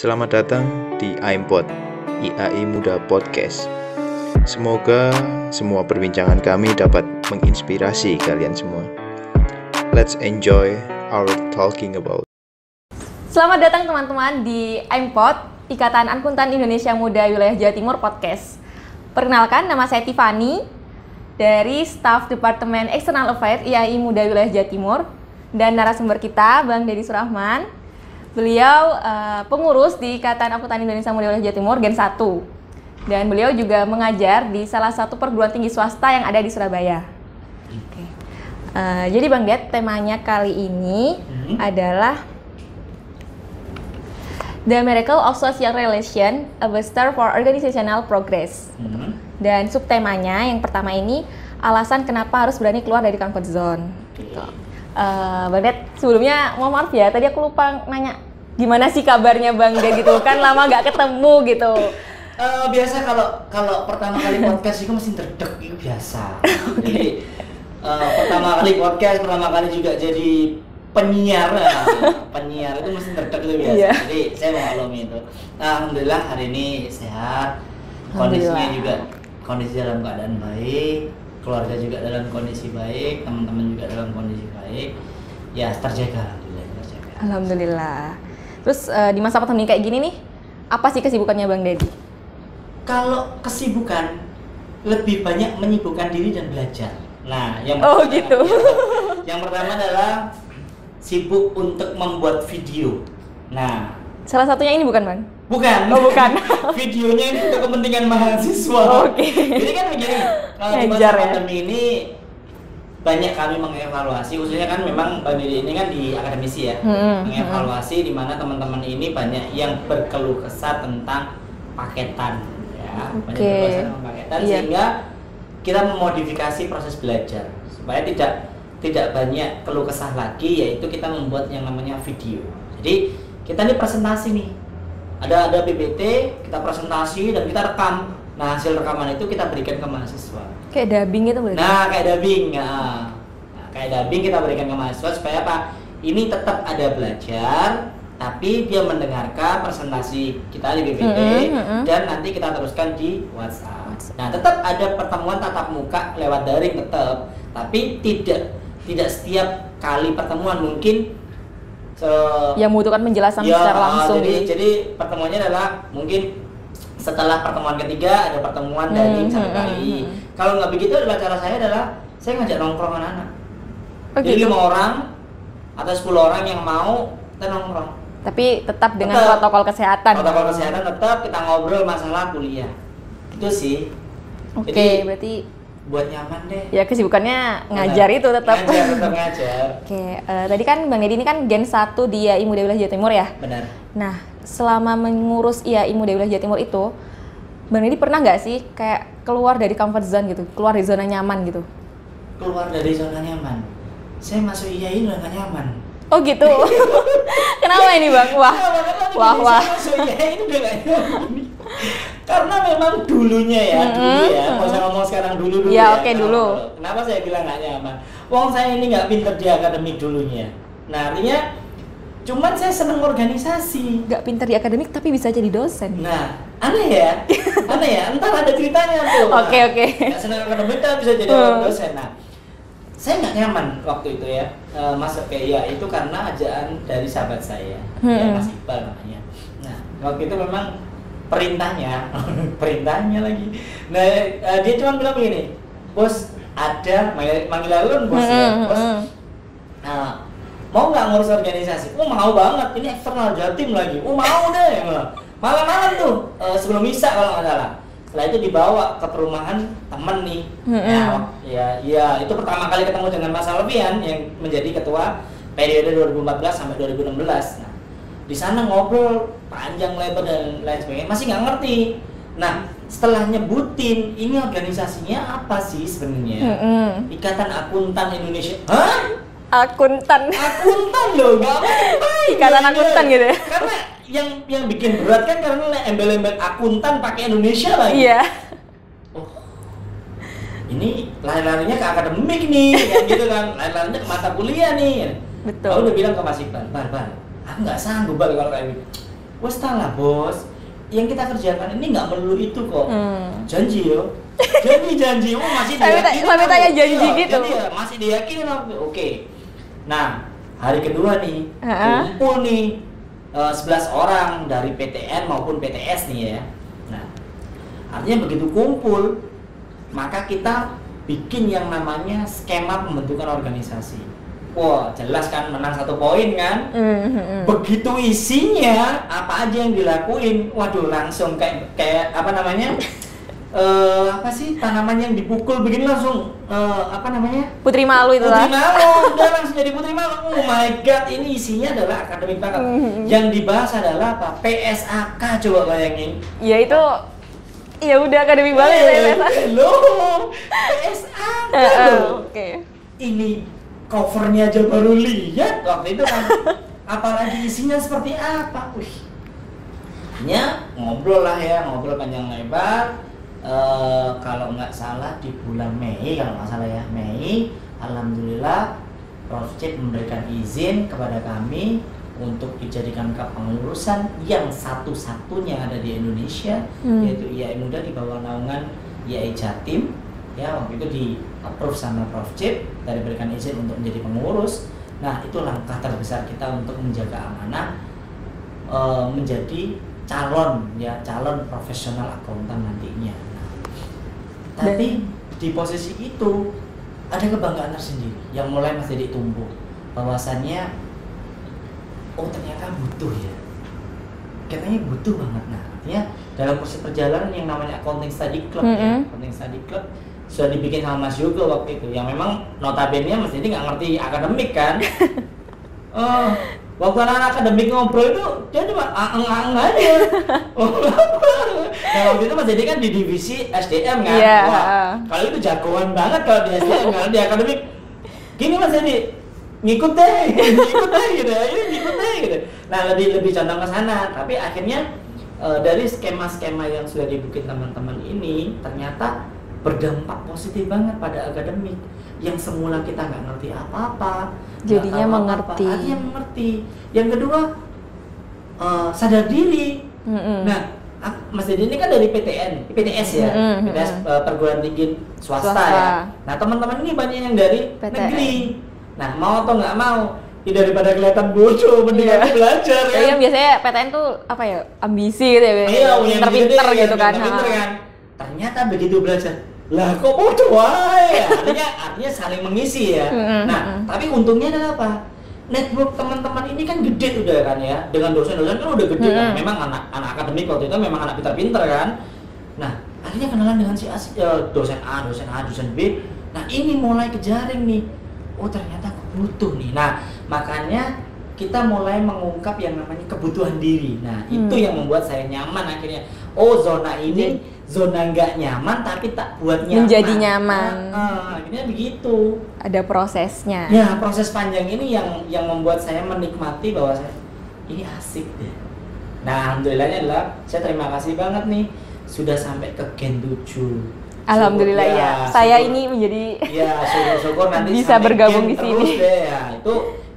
Selamat datang di IMPod, IAI Muda Podcast. Semoga semua perbincangan kami dapat menginspirasi kalian semua. Let's enjoy our talking about. Selamat datang teman-teman di IMPod, Ikatan Akuntan Indonesia Muda Wilayah Jawa Timur Podcast. Perkenalkan, nama saya Tiffany dari staf Departemen External Affairs IAI Muda Wilayah Jawa Timur, dan narasumber kita Bang Deddy Surahman. Beliau pengurus di Ikatan Akuntan Indonesia Muda Wilayah Jawa Timur Gen 1. Dan beliau juga mengajar di salah satu perguruan tinggi swasta yang ada di Surabaya. Oke. Jadi Bang Ded, temanya kali ini adalah The Miracle of Social Relation, a Booster for Organizational Progress. Dan subtemanya yang pertama ini, alasan kenapa harus berani keluar dari comfort zone. Gitu. Bang Ded, sebelumnya mohon maaf ya, tadi aku lupa nanya gimana sih kabarnya Bang Ded gitu, kan lama gak ketemu gitu. Biasa kalau pertama kali podcast itu masih deg itu biasa. Jadi pertama kali podcast, pertama kali juga jadi penyiar itu masih deg itu biasa. Yeah. Jadi saya mengalami itu. Alhamdulillah hari ini sehat, kondisinya juga kondisi dalam keadaan baik. Keluarga juga dalam kondisi baik, teman-teman juga dalam kondisi baik, ya terjaga, alhamdulillah. Alhamdulillah. Terus di masa pandemi kayak gini nih, apa sih kesibukannya Bang Deddy? Kalau kesibukan, lebih banyak menyibukkan diri dan belajar. Nah, gitu. Yang pertama adalah sibuk untuk membuat video. Nah, salah satunya ini bukan Bang? Bukan. Oh, bukan. Videonya ini untuk kepentingan mahasiswa. Oke. Jadi kan begini, kalau di masa pandemi ini banyak kami mengevaluasi, khususnya kan memang Bang Deddy ini kan di akademisi ya, mengevaluasi di mana teman-teman ini banyak yang berkeluh kesah tentang paketan, ya, banyak berkeluh kesah tentang paketan, sehingga kita memodifikasi proses belajar supaya tidak banyak keluh kesah lagi, yaitu kita membuat yang namanya video. Jadi kita ini presentasi nih. Ada PPT, kita presentasi dan kita rekam. Nah, hasil rekaman itu kita berikan ke mahasiswa. Kayak dubbing gitu berarti? Nah, kayak dubbing. Kayak dubbing kita berikan ke mahasiswa supaya apa? Ini tetap ada belajar, tapi dia mendengarkan presentasi kita di PPT dan nanti kita teruskan di WhatsApp. Nah, tetap ada pertemuan tatap muka lewat daring tetap, tapi tidak setiap kali pertemuan, mungkin yang membutuhkan penjelasan secara langsung. Jadi pertemuannya adalah mungkin setelah pertemuan ketiga ada pertemuan daring satu kali. Kalau nggak begitu adalah cara saya adalah saya ngajak nongkrong anak-anak. Jadi 5 orang atau 10 orang yang mau kita nongkrong. Tapi tetap dengan protokol kesehatan. Protokol kesehatan tetap, kita ngobrol masalah kuliah. Itu sih. Oke, berarti buat nyaman deh. Ya kesibukannya ngajar itu tetap. Ngajar. Oke, tadi kan Bang Deddy ini kan Gen 1 di IAI Muda Wilayah Jawa Timur ya? Benar. Nah, selama mengurus IAI Muda Wilayah Jawa Timur itu, Bang Deddy pernah nggak sih kayak keluar dari comfort zone gitu, keluar dari zona nyaman gitu? Keluar dari zona nyaman? Saya masuk IAI udah nggak nyaman. Oh gitu? Kenapa ini Bang? Wah. Masuk IAI ini udah nggak nyaman. Karena memang dulunya mau saya ngomong sekarang dulu ya. Oke, dulu. Kenapa saya bilang nggak nyaman? Wong saya ini nggak pinter di akademik dulunya. Nah, artinya cuman saya seneng organisasi. Nggak pinter di akademik tapi bisa jadi dosen. Nah, aneh ya. Entar ada ceritanya tuh. Oke. Nggak seneng akademik tapi bisa jadi dosen. Nah, saya nggak nyaman waktu itu ya, masuk ke IAI itu karena ajakan dari sahabat saya, ya Mas Iqbal namanya. Nah, waktu itu memang perintahnya lagi. Nah, dia cuma bilang begini, bos ada manggil alun bos bos. Mau nggak ngurus organisasi? Oh mau banget, ini eksternal Jatim lagi. Oh mau deh. Malam-malam tuh sebelum misa kalau nggak salah. Setelah itu dibawa ke perumahan temen nih. Ya itu pertama kali ketemu dengan Mas Alfian yang menjadi ketua periode 2014 sampai 2016. Nah, di sana ngobrol panjang lebar dan lain sebagainya, masih nggak ngerti. Nah, setelah nyebutin ini organisasinya apa sih sebenarnya? Ikatan Akuntan Indonesia. Hah? Akuntan loh, nggak ngerti. Ikatan akuntan gitu ya? Karena yang bikin berat kan karena embel-embel akuntan pakai Indonesia lagi. Iya. Oh, ini lari-larinya ke akademik nih, kan gitu kan? Lari-larinya ke mata kuliah nih. Betul. Aku udah bilang ke Mas Iqbal, Bar, aku nggak sanggup kalau kayak gitu. wes lah bos, yang kita kerjakan ini nggak melulu itu kok. Janji yo. Janji, masih diyakini. Sampai tanya janji gitu. Jadi ya, masih diyakini lah. Oke. Nah, hari kedua nih, kumpul nih 11 orang dari PTN maupun PTS nih ya. Nah, artinya begitu kumpul, maka kita bikin yang namanya skema pembentukan organisasi. Wah, jelas kan, menang 1 poin kan. Begitu isinya, apa aja yang dilakuin, waduh langsung kayak apa namanya? Apa sih tanaman yang dipukul begini langsung apa namanya? Putri Malu itu lah. Putri Malu, udah langsung jadi Putri Malu. Oh my god, ini isinya adalah akademik banget. Yang dibahas adalah apa? PSAK, coba bayangin. Ya itu, ya udah akademik banget ya PSAK. Loh, PSAK. Oke. Ini covernya aja baru lihat waktu itu kan. Apalagi isinya seperti apa? Wih. Ngobrol lah ya, ngobrol panjang lebar. Kalau nggak salah di bulan Mei, kalau nggak salah ya Mei, alhamdulillah Prof. Cip memberikan izin kepada kami untuk dijadikan kepengurusan yang satu-satunya ada di Indonesia, yaitu IAI Muda di bawah naungan IAI Jatim. Ya, waktu itu di approve sama Prof. Cip dan diberikan izin untuk menjadi pengurus. Nah, itu langkah terbesar kita untuk menjaga amanah, menjadi calon profesional akuntan nantinya. Tapi di posisi itu ada kebanggaan tersendiri yang mulai masih ditumbuh, bahwasannya ternyata butuh ya, katanya butuh banget. Nah, artinya dalam proses perjalanan yang namanya accounting study club ya, accounting study club sudah dibikin sama Mas Yogo waktu itu, yang memang notabene Mas ini nggak ngerti akademik kan. Waktu anak akademik ngobrol itu dia cuma ang aja. Nah, waktu itu Mas Dedi kan di divisi SDM kan. Wah, kalau itu jagoan banget kalau di SDM, kalau di akademik gini Mas Dedi, ngikut deh gitu. Nah, lebih condong ke sana, tapi akhirnya dari skema-skema yang sudah dibikin teman-teman ini ternyata berdampak positif banget pada akademik. Yang semula kita nggak ngerti apa-apa, jadinya mengerti. Akhirnya mengerti. Yang kedua, sadar diri. Nah, Mas Dedi ini kan dari PTS ya, PTS perguruan tinggi swasta ya. Nah, teman-teman ini banyak yang dari negeri. Nah, mau atau nggak mau, daripada kelihatan bodoh, mending aku belajar ya. Yang biasanya PTN tuh apa ya, ambisi gitu ya, pinter-pinter gitu kan. Ternyata begitu belajar, lah kok bodoh wae. Artinya saling mengisi ya. Nah, tapi untungnya adalah apa? Network teman-teman ini kan gede udah kan ya. Dengan dosen-dosen kan udah gede kan. Memang anak akademik waktu itu memang anak pintar-pintar kan. Nah, akhirnya kenalan dengan si dosen A, dosen B. Nah, ini mulai kejaring nih. Oh, ternyata aku butuh nih. Nah, makanya kita mulai mengungkap yang namanya kebutuhan diri. Nah, itu yang membuat saya nyaman akhirnya. Oh, zona ini zona nggak nyaman tapi tak buat nyaman. Menjadi nyaman. Akhirnya begitu. Ada prosesnya. Ya, proses panjang ini yang membuat saya menikmati bahwa ini asik deh. Nah, alhamdulillahnya adalah saya terima kasih banget nih sudah sampai ke Gen 7. Alhamdulillah ya. Saya ini menjadi syukur nanti bisa bergabung di sini. Ya,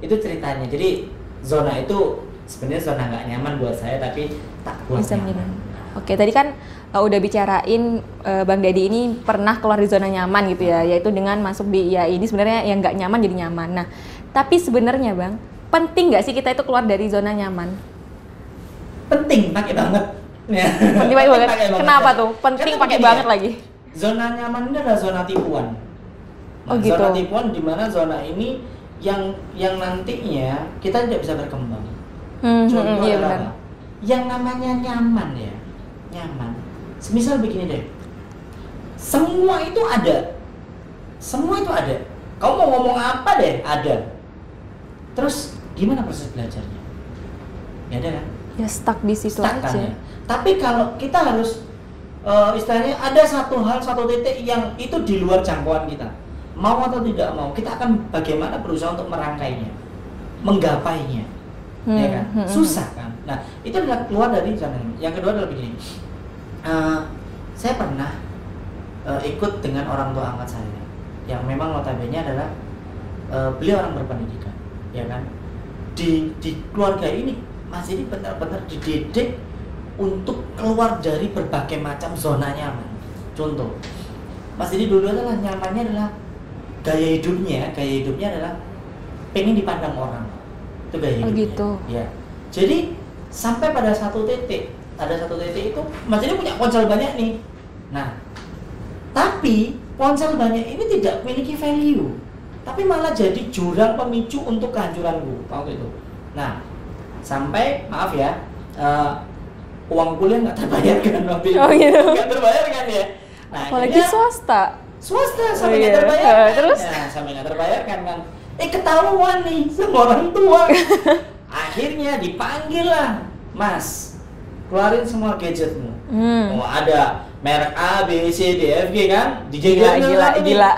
itu ceritanya. Jadi zona itu sebenarnya zona nggak nyaman buat saya tapi tak buat bisa nyaman. Oke, tadi kan udah bicarain Bang Dedi ini pernah keluar di zona nyaman gitu ya, yaitu dengan masuk di IAI ini sebenarnya yang nggak nyaman jadi nyaman. Nah, tapi sebenarnya Bang, penting nggak sih kita itu keluar dari zona nyaman? Penting, pakai banget. Penting pakai banget. Kenapa tuh? Penting pakai banget lagi. Zona nyaman ini adalah zona tipuan. Oh gitu. Zona tipuan di mana zona ini yang nantinya kita tidak bisa berkembang. Contoh iya adalah benar. Yang namanya nyaman ya, nyaman. Semisal begini deh, semua itu ada. Kamu mau ngomong apa deh, ada. Terus gimana proses belajarnya? Ya ada kan? Ya stuck di situ Stuck aja. kan, ya? Tapi kalau kita harus istilahnya ada satu titik yang itu di luar jangkauan kita, mau atau tidak mau, kita akan bagaimana berusaha untuk merangkainya, menggapainya, ya kan? Susah kan? Nah, itu adalah keluar dari zona. Yang kedua adalah begini, saya pernah ikut dengan orang tua angkat saya, yang memang notabene adalah beliau orang berpendidikan, ya kan? Di keluarga ini Mas ini benar-benar dididik untuk keluar dari berbagai macam zona nyaman. Contoh, Mas Didi dulu adalah nyamannya adalah gaya hidupnya adalah pengen dipandang orang. Itu gaya hidupnya. Oh gitu. Ya. Jadi sampai pada satu titik itu Mas Didi punya ponsel banyak nih. Nah, tapi ponsel banyak ini tidak memiliki value, tapi malah jadi jurang pemicu untuk kehancuranku waktu itu. Nah, sampai maaf ya, uang kuliah nggak terbayarkan waktu itu. Oh gitu. Nggak terbayarkan ya. Nah, apalagi swasta sampai nggak terbayarkan. Terus? Nah, sampai nggak terbayarkan kan. Ketahuan nih sama orang tua. Akhirnya dipanggil lah, Mas, keluarin semua gadgetmu. Oh, ada merek A, B, C, D, F, G kan? Gila.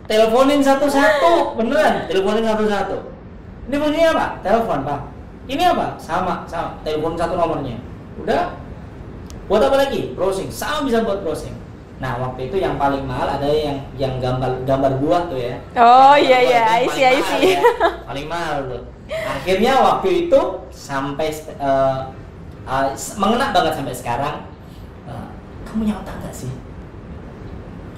Teleponin satu-satu, beneran. Teleponin satu-satu. Ini bunyinya apa? Telepon, Pak. Ini apa? Sama. Telepon satu nomornya. Udah. Buat apa lagi? Browsing. Sama bisa buat browsing. Nah, waktu itu yang paling mahal ada yang gambar buah tuh ya. Oh iya, I see. Ya. Paling mahal tuh. Akhirnya waktu itu sampai mengena banget sampai sekarang. Kamu punya otak gak sih?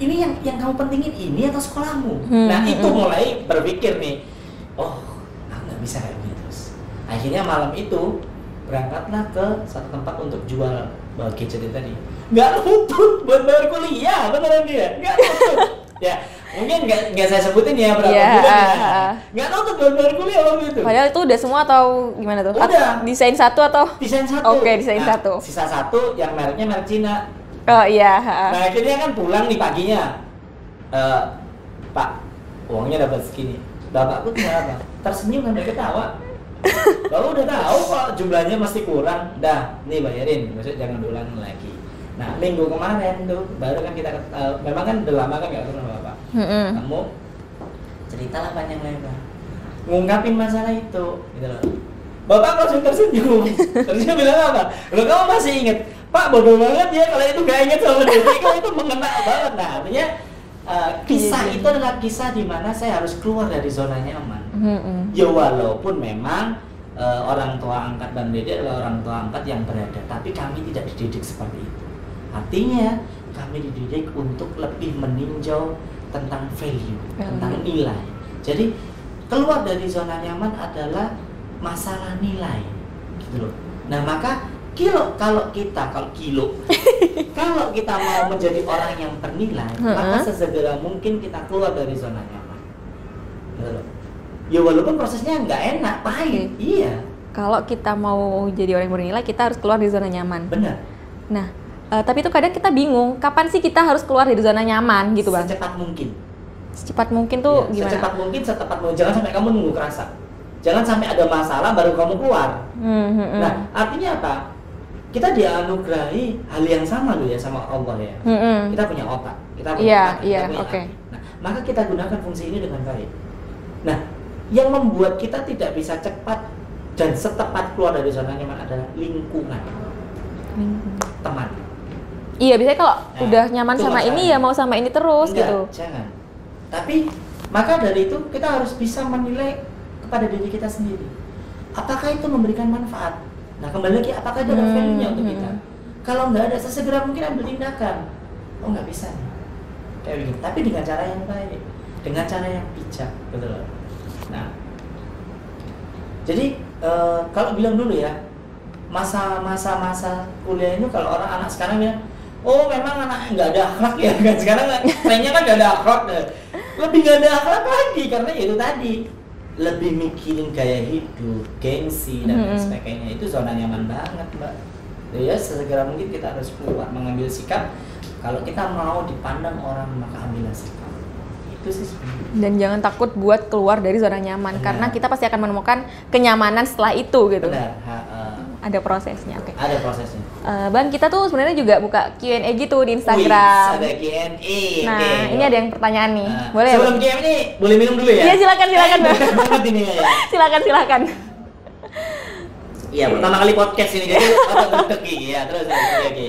Ini yang kamu pentingin ini atau sekolahmu? Nah itu mulai berpikir nih, oh aku gak bisa kayak gini terus. Akhirnya malam itu berangkatlah ke satu tempat untuk jual gadget itu tadi. Gak nutut buat bayar kuliah, beneran dia. Gak nutut. Ya mungkin gak saya sebutin ya berapa bulan ya. Gak nutut buat bayar kuliah waktu itu. Padahal itu udah semua atau gimana tuh? Udah. Desain satu atau? Desain satu. Oke, desain satu. Sisa satu yang mereknya merek Cina. Oh iya. Nah akhirnya kan pulang nih paginya, Pak, uangnya dapat segini. Bapakku kenapa? Tersenyum sampai ketawa. Bapak udah tahu kok jumlahnya masih kurang. Dah, nih bayarin. Maksudnya jangan ulang lagi. Nah minggu kemarin tuh baru kan kita memang kan udah lama kan nggak ketemu Bapak. Kamu ceritalah panjang lebar, ngungkapin masalah itu, gitu loh. Bapak langsung tersenyum. Terus dia bilang apa? Lo kamu masih inget? Pak bodoh banget ya kalau itu gak inget sama dia. Kalau itu mengena banget. Nah artinya kisah itu adalah kisah di mana saya harus keluar dari zona nyaman. Ya walaupun memang orang tua angkat Bang Dede adalah orang tua angkat yang berada, tapi kami tidak dididik seperti itu. Artinya kami dididik untuk lebih meninjau tentang value, tentang nilai. Jadi keluar dari zona nyaman adalah masalah nilai, gitu loh. Nah maka kalau kita mau menjadi orang yang bernilai, maka sesegera mungkin kita keluar dari zona nyaman, gitu loh. Ya walaupun prosesnya nggak enak, pahit, iya. Kalau kita mau jadi orang yang bernilai, kita harus keluar dari zona nyaman. Benar. Nah, tapi itu kadang kita bingung, kapan sih kita harus keluar dari zona nyaman, gitu Bang? Secepat mungkin. Secepat mungkin tuh ya, gimana? Secepat mungkin, setepat mungkin. Jangan sampai kamu nunggu kerasa. Jangan sampai ada masalah baru kamu keluar. Nah, artinya apa? Kita dianugerahi hal yang sama loh ya sama Allah ya. Kita punya otak, kita punya hati. Nah, maka kita gunakan fungsi ini dengan baik. Nah, yang membuat kita tidak bisa cepat dan setepat keluar dari zona nyaman adalah lingkungan. Teman. Iya, biasanya kalau udah nyaman sama ini ya mau sama ini terus. Enggak, gitu. Jangan. Tapi maka dari itu kita harus bisa menilai kepada diri kita sendiri. Apakah itu memberikan manfaat? Nah kembali lagi, apakah itu ada value-nya untuk kita? Kalau nggak ada, sesegera mungkin ambil tindakan. Oh nggak bisa nih, kayak begini. Tapi dengan cara yang baik, dengan cara yang bijak, betul. Nah, jadi kalau bilang dulu ya, masa kuliah ini kalau anak sekarang bilang, oh memang anak nggak ada akhlak ya kan? Sekarang trennya kan nggak ada akhlak, lebih nggak ada akhlak lagi karena itu tadi. Lebih mikirin gaya hidup, gengsi dan lain sebagainya. Itu zona nyaman banget Mbak. Ya sesegera mungkin kita harus keluar mengambil sikap. Kalau kita mau dipandang orang maka ambillah sikap. Itu sih sebenarnya. Dan jangan takut buat keluar dari zona nyaman. Benar. Karena kita pasti akan menemukan kenyamanan setelah itu gitu. Benar. Ada prosesnya, oke. Ada prosesnya. Bang, kita tuh sebenarnya juga buka Q&A gitu di Instagram. Ada Q&A. Nah, ini ada yang pertanyaan nih. Boleh sebelum ya? Q&A, boleh minum dulu ya? Iya, silakan. Ini ya. Silakan. Iya, pertama kali podcast ini jadi otak ya, terus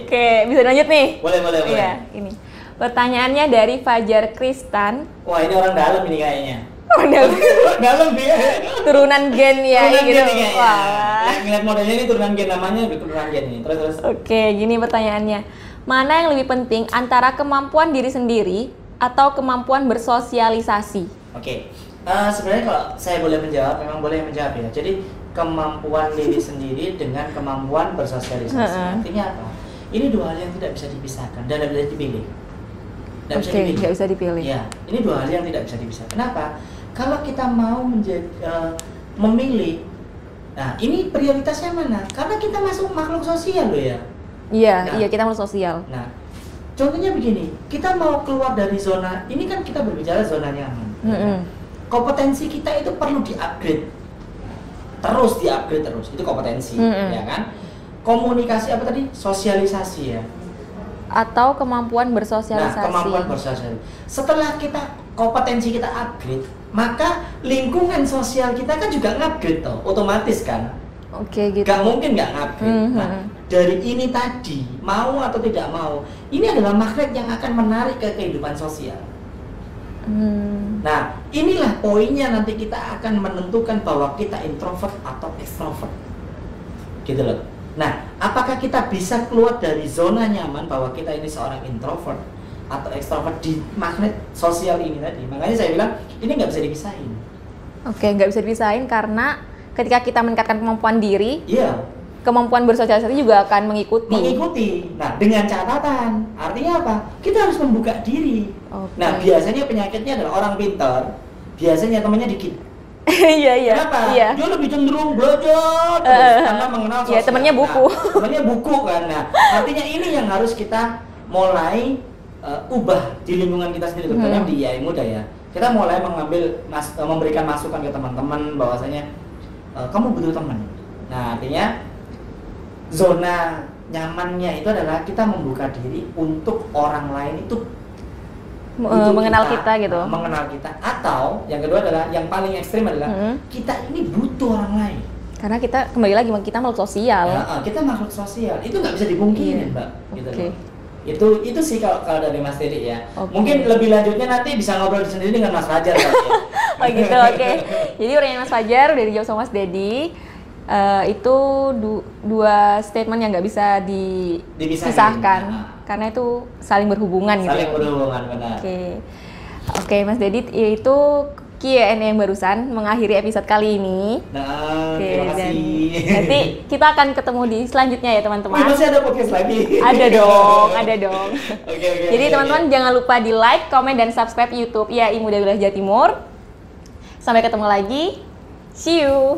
Oke, bisa lanjut nih? Boleh. Iya, ini. Pertanyaannya dari Fajar Kristan. Wah, ini orang dalam ini kayaknya. Oh, dalam dia. Turunan gen ya, Turunan gitu. gen ya. Wah. Ngeliat modelnya ini turunan gen, namanya turunan gen ini. Terus. Oke, gini pertanyaannya. Mana yang lebih penting antara kemampuan diri sendiri atau kemampuan bersosialisasi? Oke. Sebenarnya kalau saya boleh menjawab, memang boleh menjawab ya. Jadi kemampuan diri sendiri dengan kemampuan bersosialisasi. Artinya apa? Ini dua hal yang tidak bisa dipisahkan dan tidak bisa dipilih. Nggak bisa dipilih. Ya, ini dua hal yang tidak bisa dipisahkan. Kenapa? Kalau kita mau memilih, nah ini prioritasnya mana? Karena kita masuk makhluk sosial loh ya. Iya, kita makhluk sosial. Nah, contohnya begini, kita mau keluar dari zona, ini kan kita berbicara zona nyaman. Kompetensi kita itu perlu di-upgrade. Terus di-upgrade terus, itu kompetensi, ya kan? Komunikasi apa tadi? Sosialisasi ya. Atau kemampuan bersosialisasi. Nah, kemampuan bersosialisasi. Setelah kompetensi kita upgrade, maka lingkungan sosial kita kan juga ngupgrade toh, otomatis kan? Oke, gitu. Gak mungkin gak ngupgrade. Nah, dari ini tadi, mau atau tidak mau, ini adalah magnet yang akan menarik ke kehidupan sosial. Nah, inilah poinnya, nanti kita akan menentukan bahwa kita introvert atau extrovert. Gitu loh. Nah, apakah kita bisa keluar dari zona nyaman bahwa kita ini seorang introvert atau extrovert di magnet sosial ini tadi? Makanya saya bilang, ini nggak bisa dipisahin. Oke, nggak bisa dipisahin karena ketika kita meningkatkan kemampuan diri, kemampuan bersosialisasi juga akan mengikuti. Nah, dengan catatan, artinya apa? Kita harus membuka diri. Nah, biasanya penyakitnya adalah orang pintar, biasanya temannya dikit. Iya. Kenapa? Iya. Dia lebih cenderung belajar terus karena mengenal sosial. Iya, temannya buku. Nah, temannya buku kan. Nah, artinya ini yang harus kita mulai ubah di lingkungan kita sendiri, terutama di IAI Muda ya. Kita mulai memberikan masukan ke teman-teman bahwasanya kamu butuh teman. Nah, artinya zona nyamannya itu adalah kita membuka diri untuk orang lain itu mengenal kita gitu. Mengenal kita, atau yang kedua adalah yang paling ekstrim adalah kita ini butuh orang lain. Karena kita kembali lagi kita makhluk sosial. Kita makhluk sosial, itu nggak bisa dipungkiri, Mbak. Gitu. Itu sih kalau dari Mas Dedi ya. Mungkin lebih lanjutnya nanti bisa ngobrol sendiri dengan Mas Fajar. Oh gitu, oke. Jadi orangnya Mas Fajar udah dijawab sama Mas Dedi. Itu dua statement yang nggak bisa dipisahkan karena itu saling berhubungan gitu. Saling berhubungan, benar. Oke, Mas Dedi, itu Q&A yang barusan mengakhiri episode kali ini. Nah, terima kasih. Nanti kita akan ketemu di selanjutnya ya teman-teman. Masih ada podcast lagi? Ada dong. Jadi teman-teman jangan lupa di like, komen, dan subscribe YouTube IAI Muda Wilayah Jawa Timur. Sampai ketemu lagi. See you.